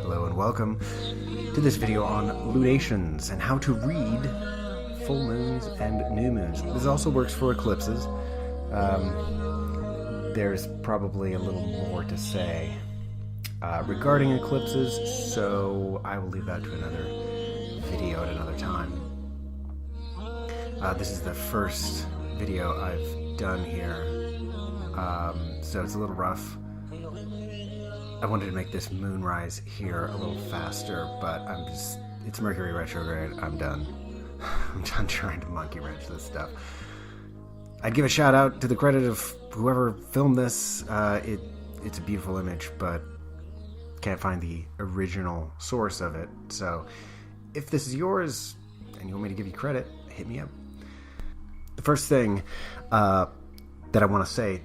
Hello and welcome to this video on lunations and how to read full moons and new moons. This also works for eclipses. There's probably a little more to say regarding eclipses, so I will leave that to another video at another time. This is the first video I've done here, so it's a little rough. I wanted to make this moonrise here a little faster, but it's Mercury retrograde. I'm done. I'm done trying to monkey wrench this stuff. I'd give a shout out to the credit of whoever filmed this. It's a beautiful image, but can't find the original source of it. So if this is yours and you want me to give you credit, hit me up. The first thing that I want to say,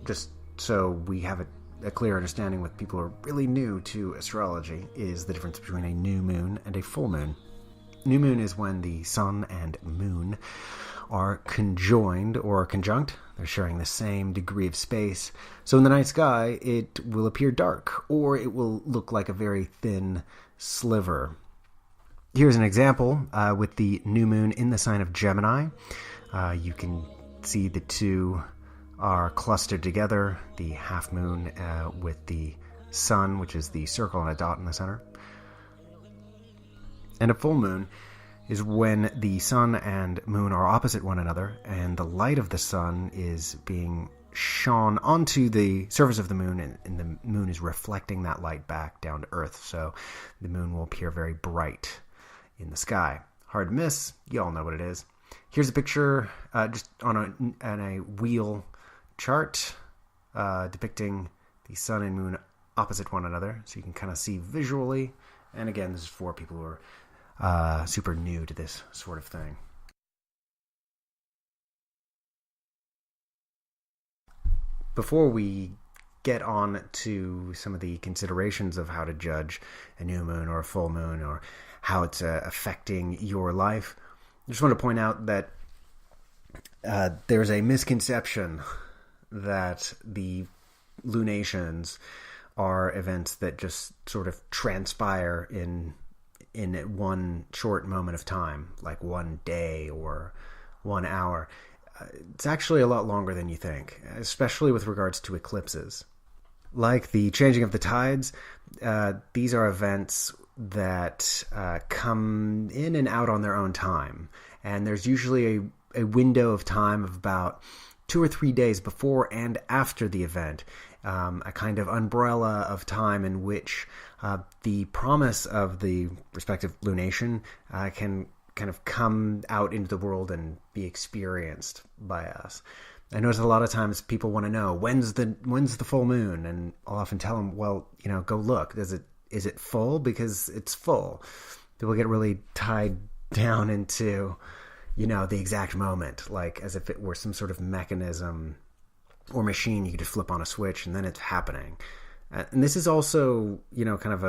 just so we have a clear understanding with people who are really new to astrology, is the difference between a new moon and a full moon. New moon is when the sun and moon are conjoined or conjunct. They're sharing the same degree of space. So in the night sky, it will appear dark, or it will look like a very thin sliver. Here's an example with the new moon in the sign of Gemini. You can see the two are clustered together, the half moon with the sun, which is the circle and a dot in the center. And a full moon is when the sun and moon are opposite one another, and the light of the sun is being shone onto the surface of the moon, and the moon is reflecting that light back down to Earth. So the moon will appear very bright in the sky. Hard to miss. You all know what it is. Here's a picture just on a wheel chart depicting the sun and moon opposite one another, so you can kind of see visually. And again, this is for people who are super new to this sort of thing. Before we get on to some of the considerations of how to judge a new moon or a full moon, or how it's affecting your life, I just want to point out that there's a misconception that the lunations are events that just sort of transpire in one short moment of time, like one day or 1 hour. It's actually a lot longer than you think, especially with regards to eclipses. Like the changing of the tides, these are events that come in and out on their own time. And there's usually a window of time of about 2 or 3 days before and after the event, a kind of umbrella of time in which the promise of the respective lunation can kind of come out into the world and be experienced by us. I notice a lot of times people want to know when's the full moon, and I'll often tell them, well, go look. Is it full? Because it's full. People get really tied down into the exact moment, like as if it were some sort of mechanism or machine you could just flip on a switch and then it's happening. And this is also, kind of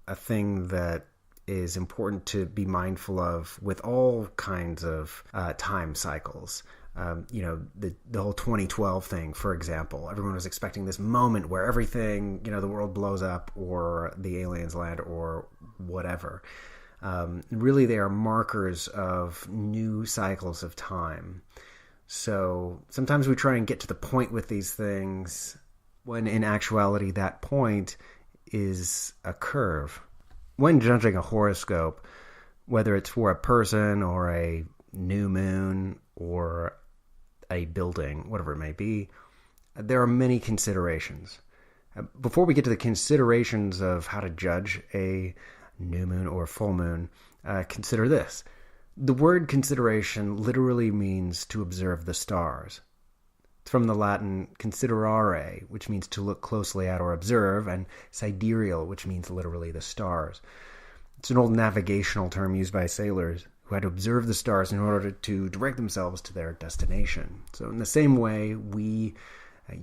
a thing that is important to be mindful of with all kinds of time cycles. The whole 2012 thing, for example, everyone was expecting this moment where everything, the world blows up or the aliens land or whatever. Really, they are markers of new cycles of time. So sometimes we try and get to the point with these things when in actuality that point is a curve. When judging a horoscope, whether it's for a person or a new moon or a building, whatever it may be, there are many considerations. Before we get to the considerations of how to judge a new moon or full moon, consider this. The word consideration literally means to observe the stars. It's from the Latin considerare, which means to look closely at or observe, and sidereal, which means literally the stars. It's an old navigational term used by sailors who had to observe the stars in order to direct themselves to their destination. So in the same way, we,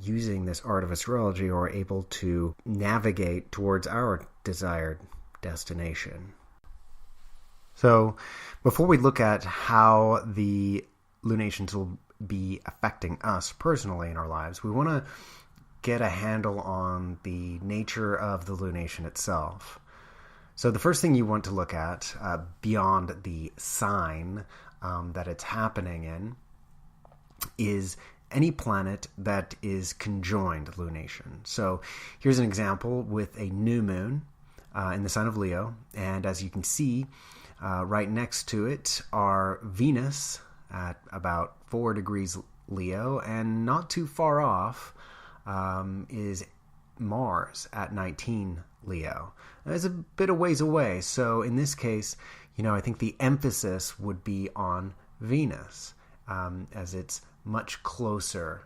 using this art of astrology, are able to navigate towards our desired destination. So before we look at how the lunations will be affecting us personally in our lives, we want to get a handle on the nature of the lunation itself. So the first thing you want to look at, beyond the sign that it's happening in, is any planet that is conjoined lunation. So here's an example with a new moon in the sign of Leo, and as you can see, right next to it are Venus at about 4 degrees Leo, and not too far off is Mars at 19 Leo. It's a bit of ways away, so in this case, I think the emphasis would be on Venus, as it's much closer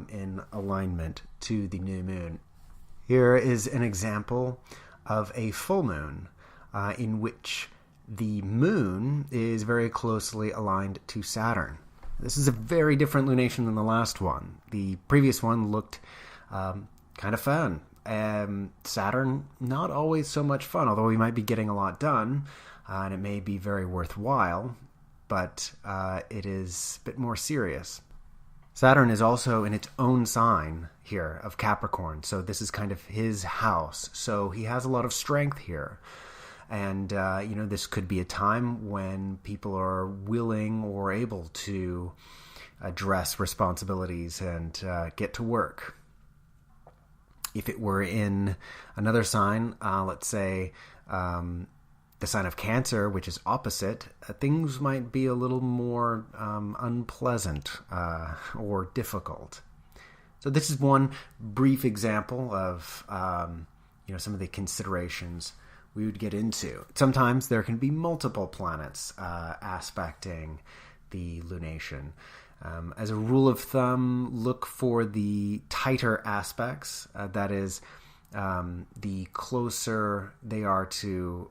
in alignment to the new moon. Here is an example of a full moon in which the moon is very closely aligned to Saturn. This is a very different lunation than the last one. The previous one looked kind of fun. Saturn, not always so much fun, although we might be getting a lot done, and it may be very worthwhile, but it is a bit more serious. Saturn is also in its own sign here of Capricorn, so this is kind of his house, so he has a lot of strength here. And, this could be a time when people are willing or able to address responsibilities and get to work. If it were in another sign, let's say the sign of Cancer, which is opposite, things might be a little more unpleasant or difficult. So this is one brief example of some of the considerations we would get into. Sometimes there can be multiple planets aspecting the lunation. As a rule of thumb, look for the tighter aspects. That is, the closer they are to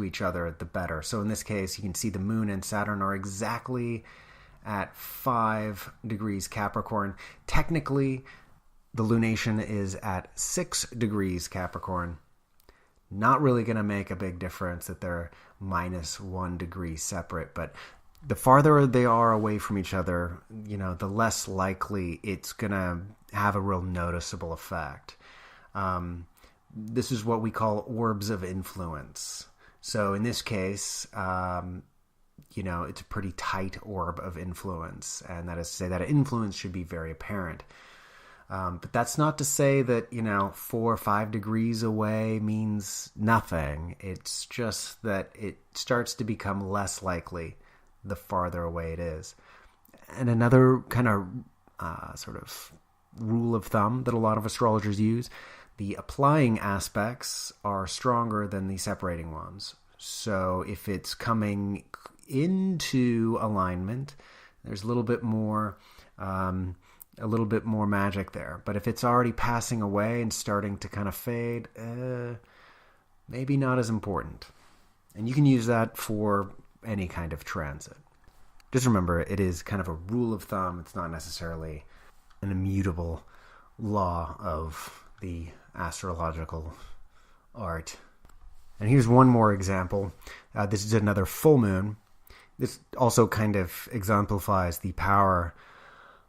each other, the better. So in this case, you can see the Moon and Saturn are exactly at 5 degrees Capricorn. Technically, the lunation is at 6 degrees Capricorn. Not really going to make a big difference that they're -1 degree separate, but the farther they are away from each other, the less likely it's going to have a real noticeable effect. This is what we call orbs of influence. So in this case, it's a pretty tight orb of influence, and that is to say that influence should be very apparent. But that's not to say that, 4 or 5 degrees away means nothing. It's just that it starts to become less likely the farther away it is. And another kind of sort of rule of thumb that a lot of astrologers use, the applying aspects are stronger than the separating ones. So if it's coming into alignment, there's a little bit more magic there. But if it's already passing away and starting to kind of fade, maybe not as important. And you can use that for any kind of transit. Just remember, it is kind of a rule of thumb. It's not necessarily an immutable law of the astrological art. And here's one more example. This is another full moon. This also kind of exemplifies the power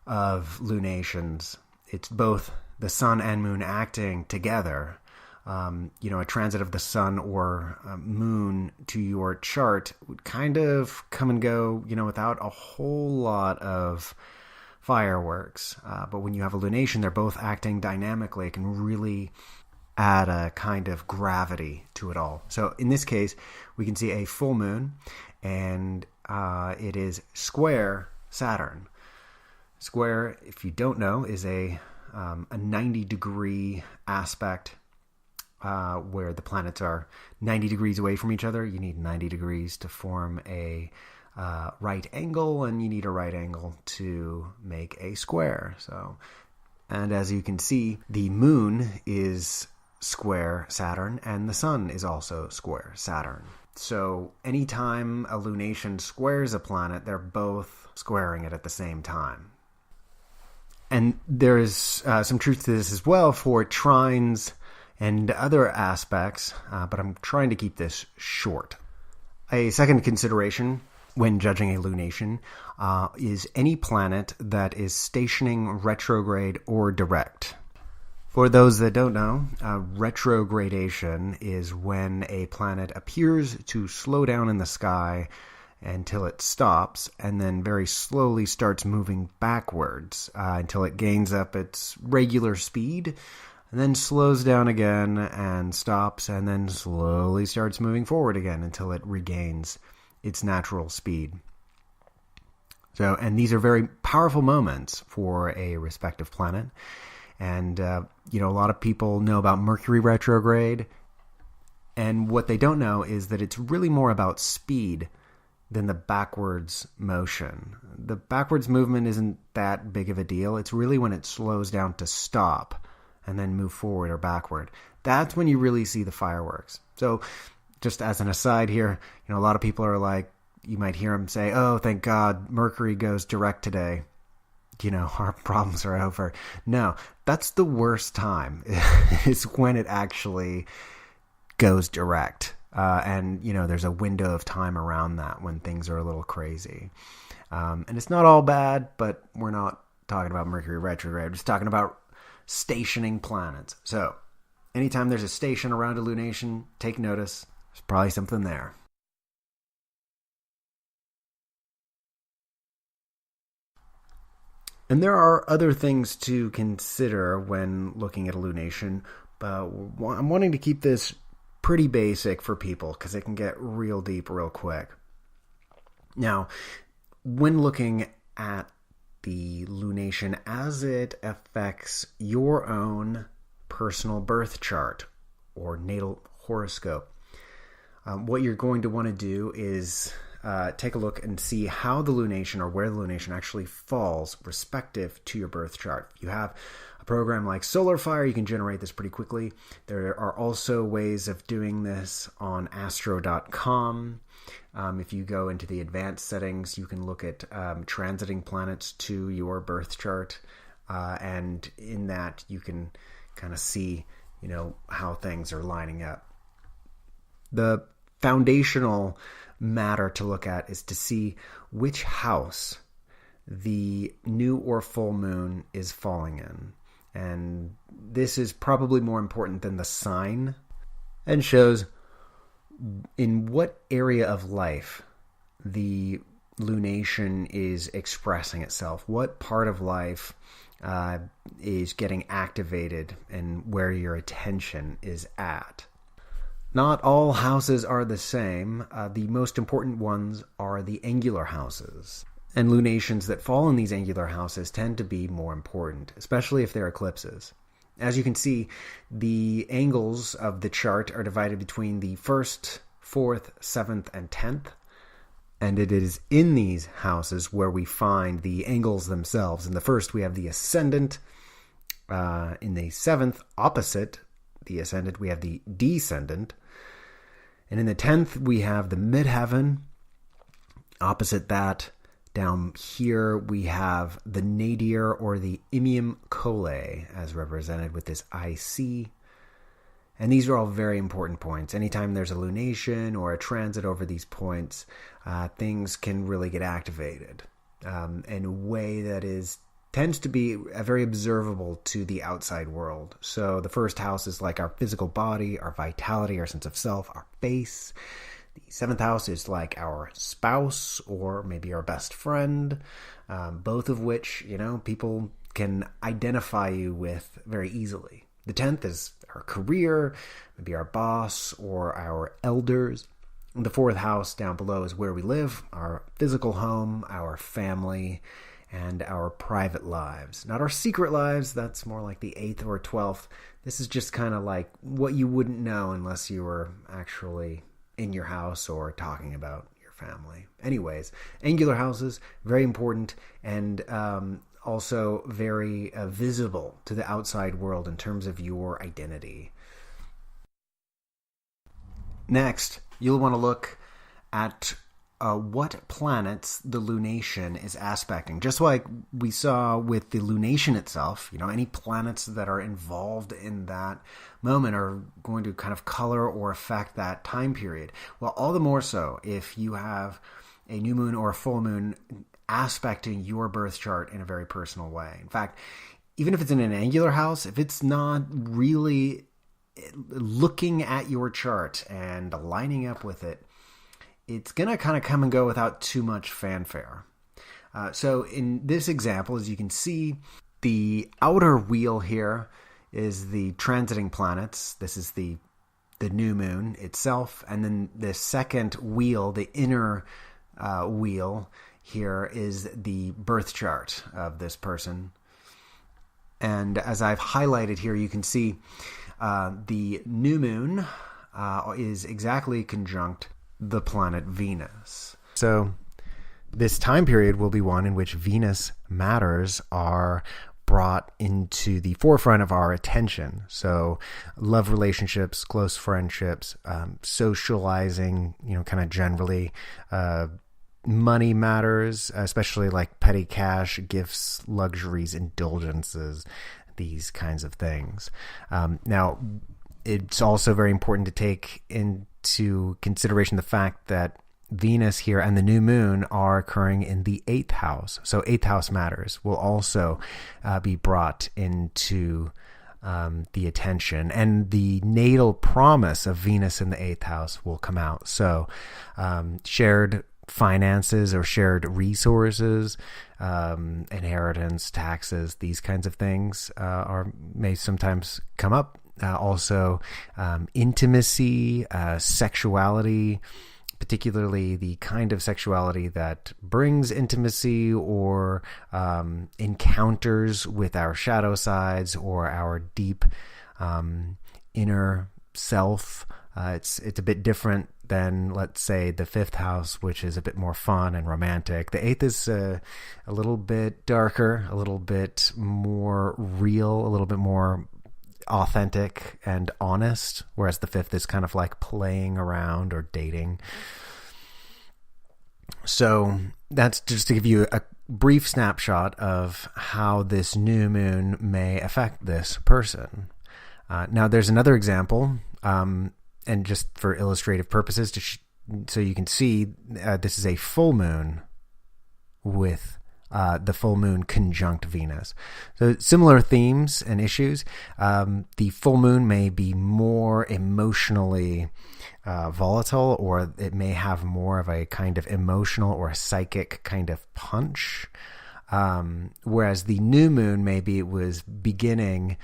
of lunations. It's both the sun and moon acting together. A transit of the sun or moon to your chart would kind of come and go, without a whole lot of fireworks. But when you have a lunation, they're both acting dynamically. It can really add a kind of gravity to it all. So in this case, we can see a full moon, and it is square Saturn. Square, if you don't know, is a 90-degree aspect where the planets are 90 degrees away from each other. You need 90 degrees to form a right angle, and you need a right angle to make a square. And as you can see, the moon is square Saturn, and the sun is also square Saturn. So anytime a lunation squares a planet, they're both squaring it at the same time. And there is some truth to this as well for trines and other aspects, but I'm trying to keep this short. A second consideration when judging a lunation is any planet that is stationing retrograde or direct. For those that don't know, retrogradation is when a planet appears to slow down in the sky until it stops, and then very slowly starts moving backwards until it gains up its regular speed, and then slows down again and stops, and then slowly starts moving forward again until it regains its natural speed. So, and these are very powerful moments for a respective planet. And, a lot of people know about Mercury retrograde. And what they don't know is that it's really more about speed than the backwards motion. The backwards movement isn't that big of a deal. It's really when it slows down to stop and then move forward or backward. That's when you really see the fireworks. So just as an aside here, a lot of people are like, you might hear them say, oh, thank God, Mercury goes direct today. Our problems are over. No, that's the worst time is when it actually goes direct. And there's a window of time around that when things are a little crazy. And it's not all bad, but we're not talking about Mercury retrograde. We're just talking about stationing planets. So anytime there's a station around a lunation, take notice. There's probably something there. And there are other things to consider when looking at a lunation, but I'm wanting to keep this pretty basic for people because it can get real deep real quick. Now, when looking at the lunation as it affects your own personal birth chart or natal horoscope, what you're going to want to do is take a look and see how the lunation or where the lunation actually falls respective to your birth chart. If you have a program like SolarFire, you can generate this pretty quickly. There are also ways of doing this on astro.com. If you go into the advanced settings, you can look at transiting planets to your birth chart. And in that, you can kind of see, how things are lining up. The foundational matter to look at is to see which house the new or full moon is falling in. And this is probably more important than the sign and shows in what area of life the lunation is expressing itself. What part of life is getting activated and where your attention is at. Not all houses are the same. The most important ones are the angular houses. And lunations that fall in these angular houses tend to be more important, especially if they're eclipses. As you can see, the angles of the chart are divided between the 1st, 4th, 7th, and 10th. And it is in these houses where we find the angles themselves. In the 1st, we have the ascendant. In the 7th, opposite the ascendant, we have the descendant. And in the 10th, we have the midheaven. Opposite that, down here, we have the nadir or the imium colae, as represented with this IC. And these are all very important points. Anytime there's a lunation or a transit over these points, things can really get activated in a way that tends to be very observable to the outside world. So the first house is like our physical body, our vitality, our sense of self, our face. The 7th house is like our spouse or maybe our best friend, both of which, people can identify you with very easily. The 10th is our career, maybe our boss or our elders. And the 4th house down below is where we live, our physical home, our family, and our private lives. Not our secret lives, that's more like the 8th or 12th. This is just kind of like what you wouldn't know unless you were actually in your house or talking about your family. Anyways, angular houses, very important and also very visible to the outside world in terms of your identity. Next, you'll want to look at what planets the lunation is aspecting. Just like we saw with the lunation itself, any planets that are involved in that moment are going to kind of color or affect that time period. Well, all the more so if you have a new moon or a full moon aspecting your birth chart in a very personal way. In fact, even if it's in an angular house, if it's not really looking at your chart and lining up with it, it's going to kind of come and go without too much fanfare. So in this example, as you can see, the outer wheel here is the transiting planets. This is the new moon itself. And then the second wheel, the inner wheel here, is the birth chart of this person. And as I've highlighted here, you can see the new moon is exactly conjunct the planet Venus. So this time period will be one in which Venus matters are brought into the forefront of our attention. So love relationships, close friendships, socializing, kind of generally, money matters, especially like petty cash, gifts, luxuries, indulgences, these kinds of things. Now, it's also very important to take into consideration the fact that Venus here and the new moon are occurring in the 8th house. So 8th house matters will also be brought into the attention, and the natal promise of Venus in the 8th house will come out. So shared finances or shared resources, inheritance, taxes, these kinds of things may sometimes come up. Also, intimacy, sexuality, particularly the kind of sexuality that brings intimacy or encounters with our shadow sides or our deep inner self. It's a bit different than, let's say, the 5th house, which is a bit more fun and romantic. The 8th is a little bit darker, a little bit more real, a little bit more authentic and honest, whereas the 5th is kind of like playing around or dating. So that's just to give you a brief snapshot of how this new moon may affect this person. Now there's another example, and just for illustrative purposes, so you can see this is a full moon with the full moon conjunct Venus. So similar themes and issues. The full moon may be more emotionally volatile, or it may have more of a kind of emotional or psychic kind of punch. Whereas the new moon, maybe it was beginning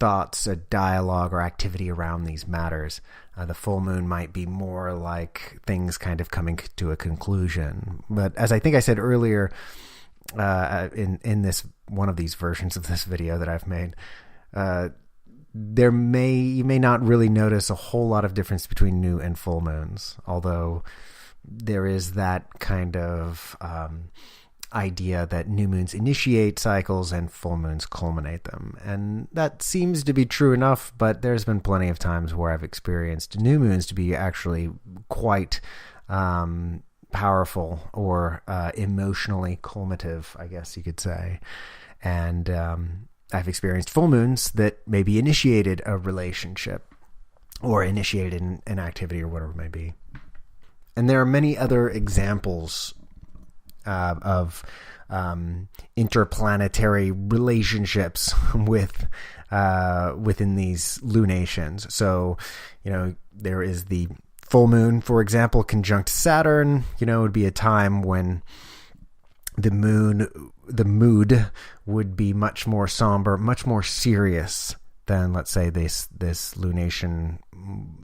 thoughts, a dialogue or activity around these matters. The full moon might be more like things kind of coming to a conclusion. But as I think I said earlier, in this one of these versions of this video that I've made, you may not really notice a whole lot of difference between new and full moons, although there is that kind of idea that new moons initiate cycles and full moons culminate them. And that seems to be true enough, but there's been plenty of times where I've experienced new moons to be actually quite powerful or emotionally culminative, I guess you could say. And I've experienced full moons that maybe initiated a relationship or initiated an activity or whatever it may be. And there are many other examples of interplanetary relationships within these lunations. So, there is the full moon, for example, conjunct Saturn. It would be a time when the mood would be much more somber, much more serious than, let's say, this lunation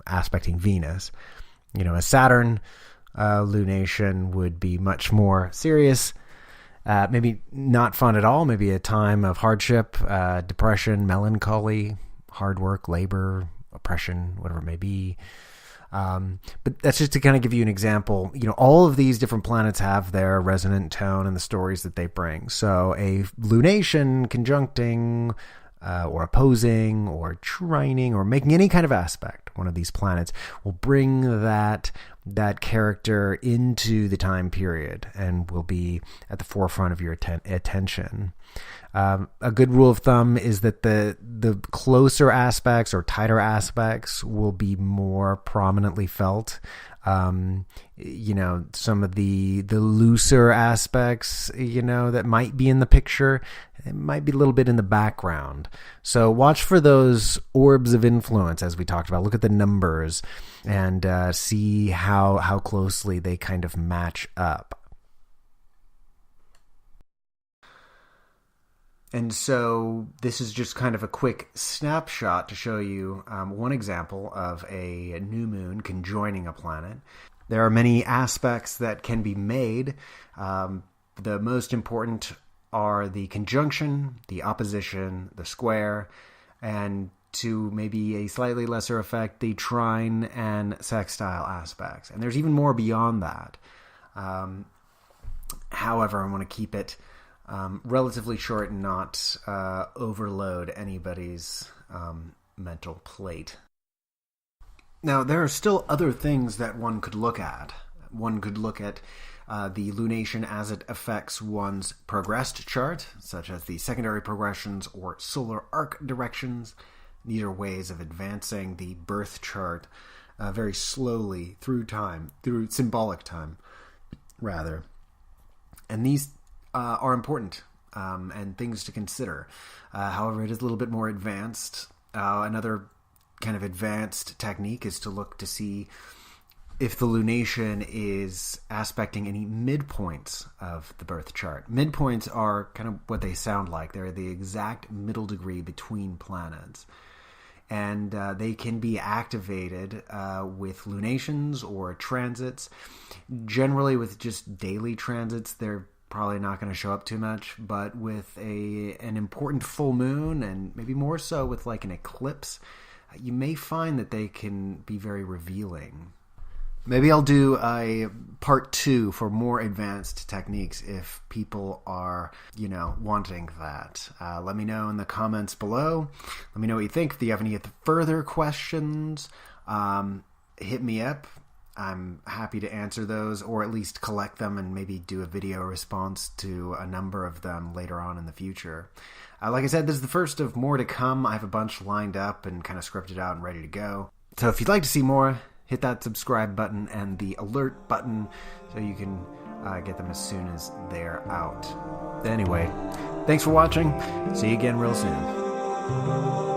aspecting Venus. A Saturn lunation would be much more serious, maybe not fun at all, maybe a time of hardship, depression, melancholy, hard work, labor, oppression, whatever it may be. But that's just to kind of give you an example. All of these different planets have their resonant tone and the stories that they bring. So a lunation conjuncting or opposing or trining or making any kind of aspect, one of these planets will bring that character into the time period and will be at the forefront of your attention. A good rule of thumb is that the closer aspects or tighter aspects will be more prominently felt. Some of the looser aspects, that might be in the picture, It might be a little bit in the background. So watch for those orbs of influence, as we talked about. Look at the numbers and see how closely they kind of match up. And so this is just kind of a quick snapshot to show you one example of a new moon conjoining a planet. There are many aspects that can be made. The most important are the conjunction, the opposition, the square, and to maybe a slightly lesser effect, the trine and sextile aspects. And there's even more beyond that. However, I want to keep it relatively short and not overload anybody's mental plate. Now, there are still other things that one could look at. One could look at the lunation as it affects one's progressed chart, such as the secondary progressions or solar arc directions. These are ways of advancing the birth chart very slowly through time, through symbolic time, rather. And these are important and things to consider. However, it is a little bit more advanced. Another kind of advanced technique is to look to see if the lunation is aspecting any midpoints of the birth chart. Midpoints are kind of what they sound like. They're the exact middle degree between planets. And they can be activated with lunations or transits. Generally, with just daily transits, they're probably not going to show up too much. But with an important full moon, and maybe more so with like an eclipse, you may find that they can be very revealing. Maybe I'll do a part 2 for more advanced techniques if people are, wanting that. Let me know in the comments below. Let me know what you think. If you have any further questions, hit me up. I'm happy to answer those, or at least collect them and maybe do a video response to a number of them later on in the future. Like I said, this is the first of more to come. I have a bunch lined up and kind of scripted out and ready to go. So if you'd like to see more, hit that subscribe button and the alert button so you can get them as soon as they're out. Anyway, thanks for watching. See you again real soon.